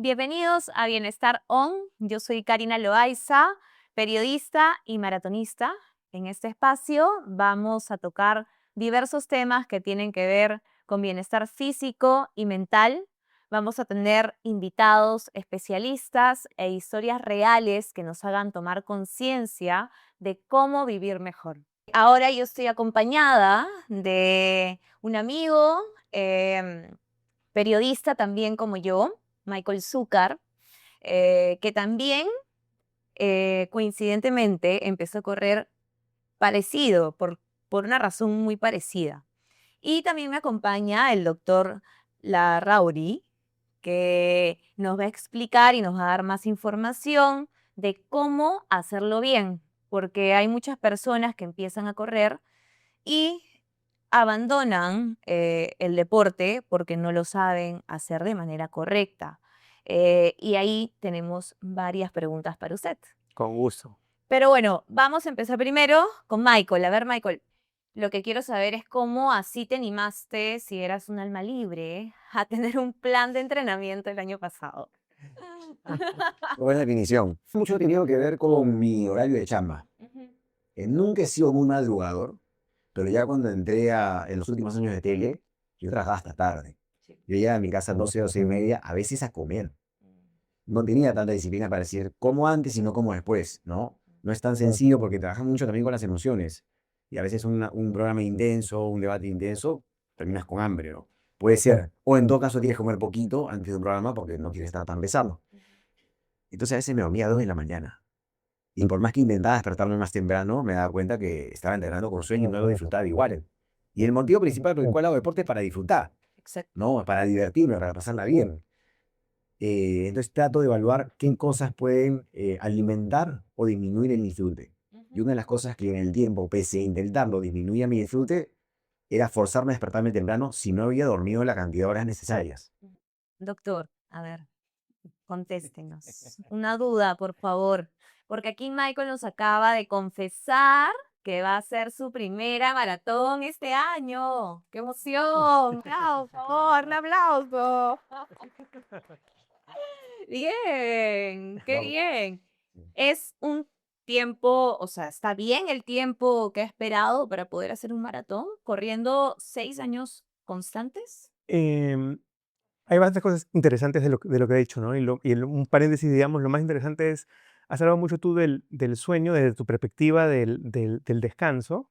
Bienvenidos a Bienestar On. Yo soy Karina Loaiza, periodista y maratonista. En este espacio vamos a tocar diversos temas que tienen que ver con bienestar físico y mental. Vamos a tener invitados, especialistas e historias reales que nos hagan tomar conciencia de cómo vivir mejor. Ahora yo estoy acompañada de un amigo, periodista también como yo, Michael Zúcar, que también coincidentemente empezó a correr parecido, por una razón muy parecida. Y también me acompaña el doctor Larrauri, que nos va a explicar y nos va a dar más información de cómo hacerlo bien, porque hay muchas personas que empiezan a correr y abandonan el deporte porque no lo saben hacer de manera correcta. Y ahí tenemos varias preguntas para usted. Con gusto. Pero bueno, vamos a empezar primero con Michael. A ver, Michael, lo que quiero saber es cómo así te animaste, si eras un alma libre, a tener un plan de entrenamiento el año pasado. Buena definición. Mucho ha tenido que ver con mi horario de chamba. Ujú. Nunca he sido muy madrugador, pero ya cuando en los últimos años de tele, yo trabajaba hasta tarde. Sí. Yo llegaba a mi casa a 12, 12:30, a veces a comer. No tenía tanta disciplina para decir como antes y no como después, ¿no? No es tan sencillo porque trabajas mucho también con las emociones. Y a veces un programa intenso, un debate intenso, terminas con hambre, ¿no? Puede ser. O en todo caso tienes que comer poquito antes de un programa porque no quieres estar tan pesado. Entonces a veces me dormía a 2 de la mañana. Y por más que intentaba despertarme más temprano, me daba cuenta que estaba entrenando con sueño y no lo disfrutaba igual. Y el motivo principal por el cual hago deporte es para disfrutar, Exacto. ¿no? Para divertirme, para pasarla bien. Entonces trato de evaluar qué cosas pueden alimentar o disminuir el disfrute. Y una de las cosas que en el tiempo, pese a intentarlo, disminuía mi disfrute, era forzarme a despertarme temprano si no había dormido la cantidad de horas necesarias. Doctor, a ver, contéstenos. Una duda, por favor, porque aquí Michael nos acaba de confesar que va a hacer su primera maratón este año. ¡Qué emoción! ¡Bravo, por favor! ¡Un aplauso! Bien, qué Vamos. bien. Es un tiempo, o sea, está bien el tiempo que ha esperado para poder hacer un maratón, corriendo 6 años constantes. Em, Hay bastantes cosas interesantes de lo que he dicho, ¿no? Un paréntesis, digamos, lo más interesante es, has hablado mucho tú del sueño desde tu perspectiva del descanso,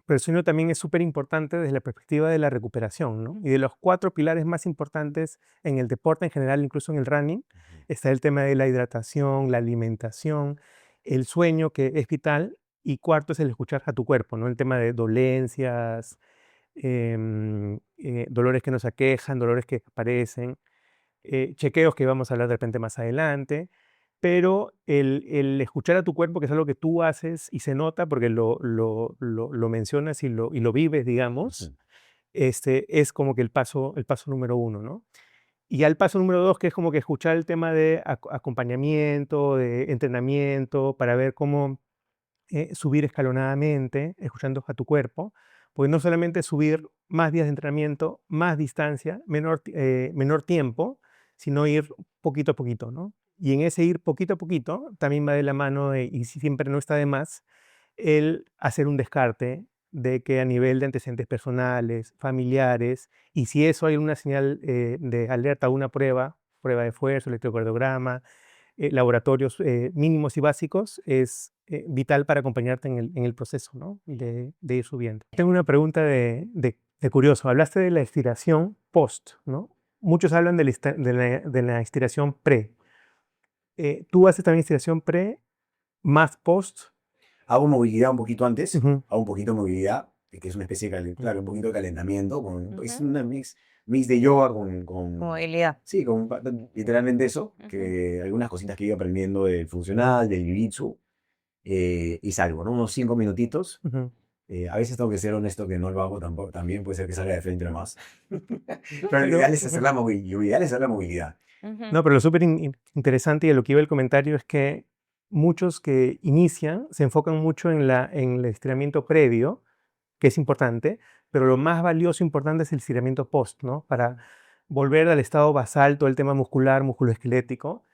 pero el sueño también es súper importante desde la perspectiva de la recuperación, ¿no? Y de los 4 pilares más importantes en el deporte en general, incluso en el running, está el tema de la hidratación, la alimentación, el sueño, que es vital, y cuarto es el escuchar a tu cuerpo, ¿no? El tema de dolencias, dolores que nos aquejan, dolores que aparecen, chequeos que vamos a hablar de repente más adelante, pero el escuchar a tu cuerpo, que es algo que tú haces y se nota porque lo mencionas y lo vives, digamos, es como que el paso número 1, ¿no? Y ya el paso número 2, que es como que escuchar el tema de acompañamiento, de entrenamiento, para ver cómo subir escalonadamente, escuchando a tu cuerpo, porque no solamente subir más días de entrenamiento, más distancia, menor tiempo, sino ir poquito a poquito, ¿no? Y en ese ir poquito a poquito también va de la mano, y siempre no está de más, el hacer un descarte de que a nivel de antecedentes personales, familiares, y si eso hay una señal de alerta a una prueba de esfuerzo, electrocardiograma, laboratorios mínimos y básicos, es vital para acompañarte en el proceso, ¿no? De ir subiendo. Tengo una pregunta de curioso. Hablaste de la estiración post, ¿no? Muchos hablan de la estiración pre. ¿Tú haces también estiración pre más post? Hago movilidad un poquito antes, Ujú. hago un poquito de movilidad, que es una especie de, claro, un poquito de calentamiento, es Ujú. una mix de yoga con, Movilidad. sí, literalmente eso, Ujú. que algunas cositas que iba aprendiendo del funcional, del jiu-jitsu, y salgo, ¿no? Unos 5 minutitos. Ujú. A veces tengo que ser honesto que no lo hago tampoco, también puede ser que salga de frente nomás. Pero lo No, ideal es hacer la movilidad, lo ideal es hacer la movilidad. no, pero lo súper interesante y a lo que iba el comentario es que muchos que inician se enfocan mucho en el estiramiento previo, que es importante, pero lo más valioso e importante es el estiramiento post, ¿no? Para volver al estado basal, todo el tema muscular, musculoesquelético.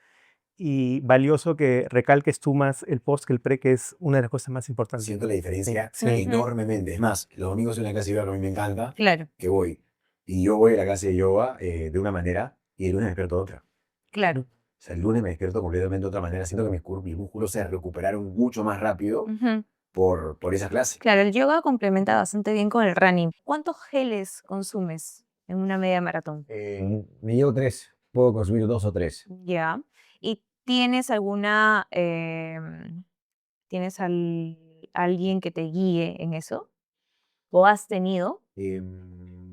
Y valioso que recalques tú más el post que el pre, que es una de las cosas más importantes. Siento la diferencia Sí. enormemente. Es más, los domingos es una clase de yoga que a mí me encanta, Claro, que voy. Y yo voy a la clase de yoga de una manera y el lunes me despierto de otra. claro. O sea, el lunes me despierto completamente de otra manera. Siento que mis músculos se recuperaron mucho más rápido Ujú. por esa clase. Claro, el yoga complementa bastante bien con el running. ¿Cuántos geles consumes en una media maratón? Me llevo 3. Puedo consumir 2 o 3. Ya. ¿Y tienes alguna, tienes alguien que te guíe en eso? ¿O has tenido?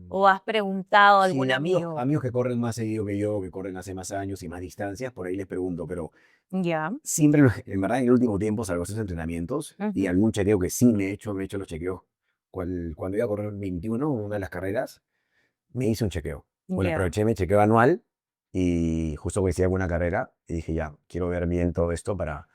¿O has preguntado a Sí, algún amigo? amigos que corren más seguido que yo, que corren hace más años y más distancias, por ahí les pregunto, pero Ya. siempre, en verdad, en el último tiempo, salvo esos entrenamientos y Ujú. algún chequeo que sí me he hecho los chequeos. Cuando iba a correr 21, una de las carreras, me hice un chequeo. Bueno, Ya. aproveché mi chequeo anual y justo coincidía con una carrera y dije, ya, quiero ver bien todo esto para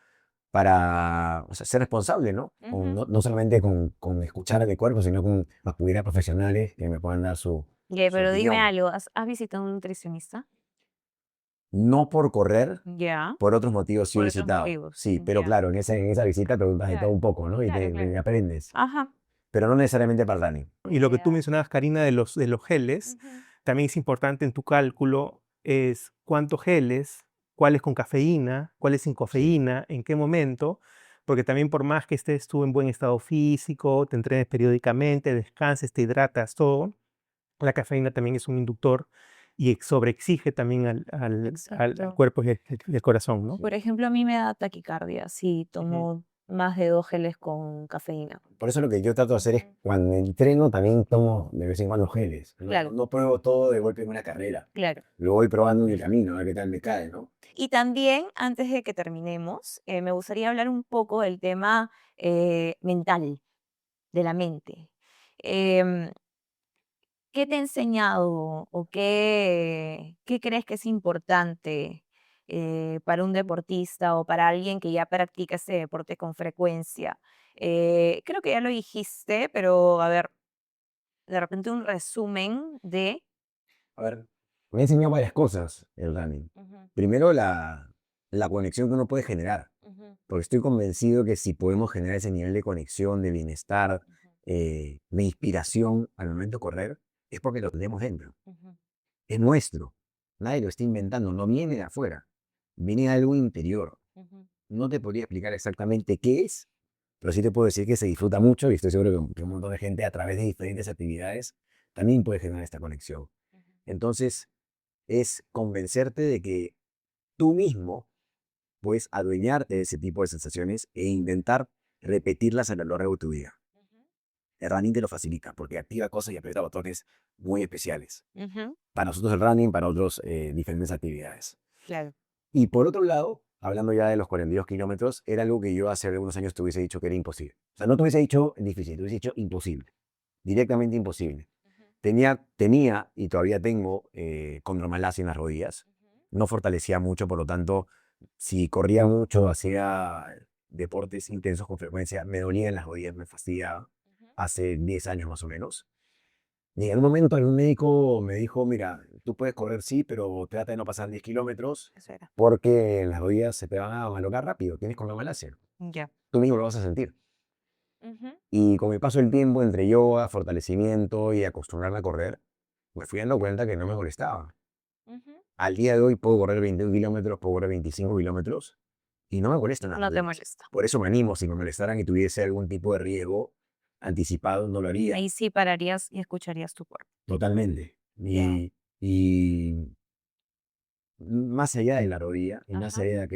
o sea, ser responsable, ¿no? Ujú. No solamente con escuchar a mi cuerpo, sino con acudir a profesionales que me puedan dar su Ya, pero dime opinión. algo, ¿has visitado a un nutricionista? No por correr, Ya. por otros motivos sí he Por otros visitado. motivos. Sí, pero Ya. claro, en esa visita preguntas de todo Claro, un poco, ¿no? claro, Y claro. aprendes. Ajá. Pero no necesariamente para el running. Y lo que tú Ya. mencionabas, Karina, de los geles, Ujú. también es importante en tu cálculo, es cuántos geles, cuáles con cafeína, cuáles sin cafeína, en qué momento, porque también por más que estés tú en buen estado físico, te entrenes periódicamente, descanses, te hidratas, todo, la cafeína también es un inductor y sobreexige también al Exacto. cuerpo y al corazón, ¿no? Por ejemplo, a mí me da taquicardia si tomo más de 2 geles con cafeína. Por eso lo que yo trato de hacer es, Ujú. cuando entreno, también tomo de vez en cuando geles. Claro, No pruebo todo de golpe en una carrera. claro. Lo voy probando en el camino, a ver qué tal me cae, ¿no? Y también, antes de que terminemos, me gustaría hablar un poco del tema mental, de la mente. Em, ¿Qué te ha enseñado o qué crees que es importante para un deportista o para alguien que ya practica este deporte con frecuencia? Creo que ya lo dijiste, pero a ver, de repente un resumen de... A ver, me ha enseñado varias cosas el running. Ujú, Primero, la conexión que uno puede generar. ujú, Porque estoy convencido que si podemos generar ese nivel de conexión, de bienestar, de inspiración al momento de correr, es porque lo tenemos dentro. ujú, Es nuestro. Nadie lo está inventando, no viene de afuera. Viene de algo interior. ujú, No te podría explicar exactamente qué es, pero sí te puedo decir que se disfruta mucho y estoy seguro que un montón de gente a través de diferentes actividades también puede generar esta conexión. ujú, Entonces, es convencerte de que tú mismo puedes adueñarte de ese tipo de sensaciones e intentar repetirlas a lo largo de tu vida. ujú, El running te lo facilita porque activa cosas y aprieta botones muy especiales. ujú. Para nosotros el running, para otros diferentes actividades. Claro. Y por otro lado, hablando ya de los 42 kilómetros, era algo que yo hace algunos años te hubiese dicho que era imposible. O sea, no te hubiese dicho difícil, te hubiese dicho imposible. Directamente imposible. Ujú, Tenía y todavía tengo condromalacia en las rodillas. ujú, No fortalecía mucho, por lo tanto, si corría mucho, hacía deportes intensos con frecuencia, me dolía en las rodillas, me fastidiaba. ujú. Hace 10 años más o menos. Y en un momento el médico me dijo, mira, tú puedes correr sí, pero trata de no pasar 10 kilómetros Eso era. porque las rodillas se te van a malocar rápido, tienes condromalacia. Ya. Tú mismo lo vas a sentir. Ujú, Y con el paso del tiempo, entre yoga, fortalecimiento y acostumbrarme a correr, me fui dando cuenta que no me molestaba. ujú. Al día de hoy puedo correr 21 kilómetros, puedo correr 25 kilómetros y no me molestan las No te rodillas. molesta. Por eso me animo, si me molestaran y tuviese algún tipo de riesgo anticipado, no lo haría. Ahí sí pararías y escucharías tu cuerpo. Totalmente. Ya. Y más allá de la rodilla y más Ajá. allá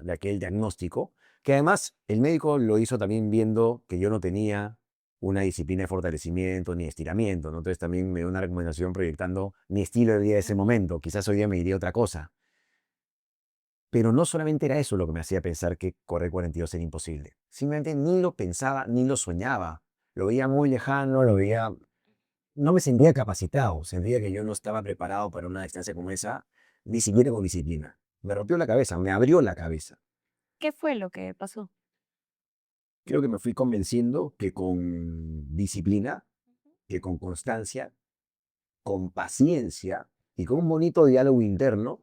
de aquel diagnóstico, que además el médico lo hizo también viendo que yo no tenía una disciplina de fortalecimiento ni estiramiento, ¿no? Entonces también me dio una recomendación proyectando mi estilo de vida de ese Ujú. momento. Quizás hoy día me diría otra cosa. Pero no solamente era eso lo que me hacía pensar que correr 42 era imposible. Simplemente ni lo pensaba, ni lo soñaba. Lo veía muy lejano, lo veía... No me sentía capacitado, sentía que yo no estaba preparado para una distancia como esa, ni siquiera con disciplina. Me rompió la cabeza, me abrió la cabeza. ¿Qué fue lo que pasó? Creo que me fui convenciendo que con disciplina, que con constancia, con paciencia y con un bonito diálogo interno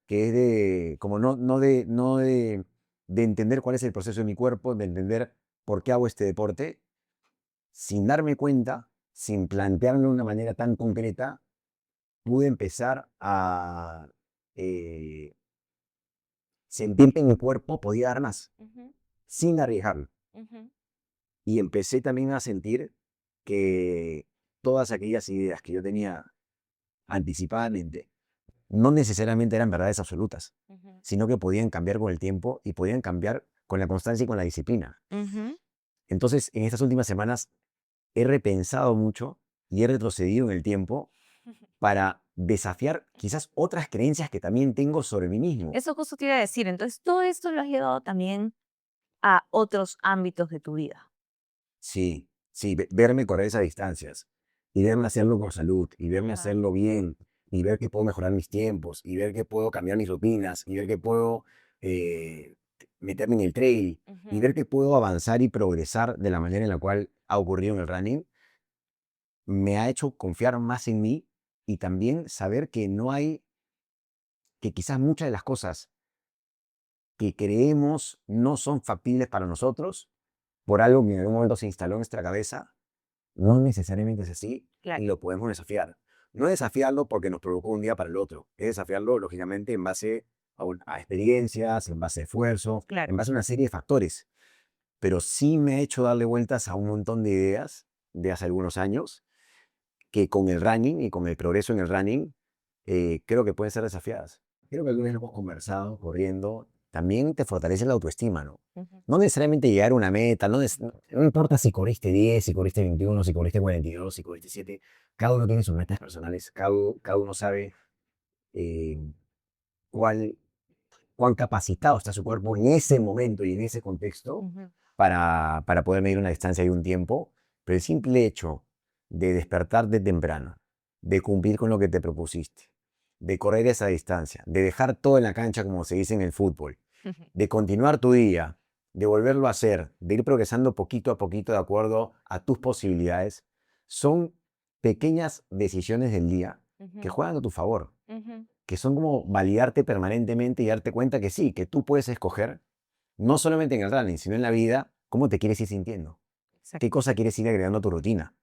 que es de, como no de entender cuál es el proceso de mi cuerpo, de entender por qué hago este deporte, sin darme cuenta, sin plantearlo de una manera tan concreta, pude empezar a sentir que mi cuerpo podía dar más, sin arriesgarlo. Y empecé también a sentir que todas aquellas ideas que yo tenía anticipadamente no necesariamente eran verdades absolutas, sino que podían cambiar con el tiempo y podían cambiar con la constancia y con la disciplina. Entonces, en estas últimas semanas he repensado mucho y he retrocedido en el tiempo para desafiar quizás otras creencias que también tengo sobre mí mismo. Eso justo te iba a decir. Entonces, todo esto lo has llevado también a otros ámbitos de tu vida. Sí, sí, verme correr esas distancias y verme hacerlo con salud y verme Ajá. hacerlo bien y ver que puedo mejorar mis tiempos y ver que puedo cambiar mis rutinas y ver que puedo meterme en el trail y ver que puedo avanzar y progresar de la manera en la cual ha ocurrido en el running, me ha hecho confiar más en mí y también saber que no hay, que quizás muchas de las cosas que creemos no son factibles para nosotros por algo que en algún momento se instaló en nuestra cabeza. No necesariamente es así Claro. y lo podemos desafiar. No desafiarlo porque nos provocó un día para el otro, es desafiarlo lógicamente en base a experiencias, en base a esfuerzo, Claro. en base a una serie de factores. Pero sí me ha hecho darle vueltas a un montón de ideas de hace algunos años que con el running y con el progreso en el running creo que pueden ser desafiadas. Creo que alguna vez lo hemos conversado corriendo. También te fortalece la autoestima, ¿no? No necesariamente llegar a una meta, no importa si corriste 10, si corriste 21, si corriste 42, si corriste 7. Cada uno tiene sus metas personales, cada uno sabe eh, cuál, cuán capacitado está su cuerpo en ese momento y en ese contexto para poder medir una distancia y un tiempo. Pero el simple hecho de despertar de temprano, de cumplir con lo que te propusiste, de correr esa distancia, de dejar todo en la cancha, como se dice en el fútbol, de continuar tu día, de volverlo a hacer, de ir progresando poquito a poquito de acuerdo a tus posibilidades, son pequeñas decisiones del día que juegan a tu favor, que son como validarte permanentemente y darte cuenta que sí, que tú puedes escoger, no solamente en el running, sino en la vida, cómo te quieres ir sintiendo, qué cosa quieres ir agregando a tu rutina,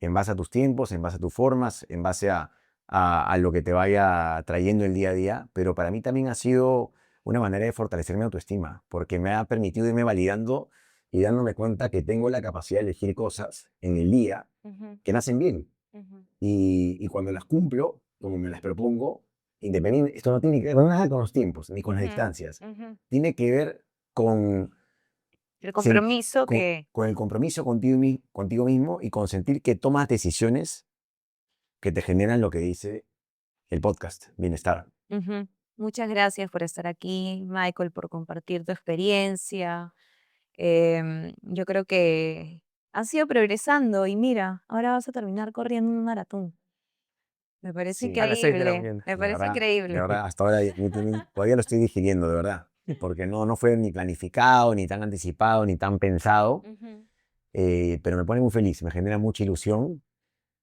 en base a tus tiempos, en base a tus formas, en base a lo que te vaya trayendo el día a día. Pero para mí también ha sido una manera de fortalecer mi autoestima, porque me ha permitido irme validando y dándome cuenta que tengo la capacidad de elegir cosas en el día que nacen bien. Y cuando las cumplo, como me las propongo, independiente, esto no tiene que ver nada con los tiempos, ni con las distancias. Tiene que ver con El compromiso con, que... con el compromiso contigo mismo y con sentir que tomas decisiones que te generan lo que dice el podcast, bienestar. Muchas gracias por estar aquí, Michael, por compartir tu experiencia. Yo creo que has ido progresando y mira, ahora vas a terminar corriendo un maratón. Me parece Sí, A las 6 de la increíble, mañana. me de parece verdad, increíble. hasta ahora todavía lo estoy digiriendo, de verdad, porque no fue ni planificado, ni tan anticipado, ni tan pensado, pero me pone muy feliz, me genera mucha ilusión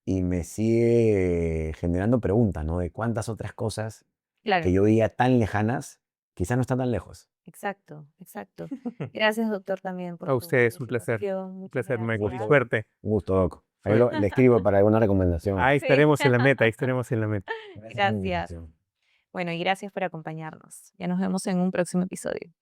y me sigue generando preguntas, ¿no? De cuántas otras cosas Claro, que yo veía tan lejanas, quizás no están tan lejos. exacto, exacto. Gracias, doctor, también por A tu ustedes, un placer. participación. Un Muchas placer, Michael. Y gracias. suerte. Un gusto, Doc. Ahí Suerte. le escribo para alguna recomendación. Ahí Sí. estaremos en la meta, ahí estaremos en la meta. Gracias por la Gracias. invitación. Bueno, y gracias por acompañarnos. Ya nos vemos en un próximo episodio.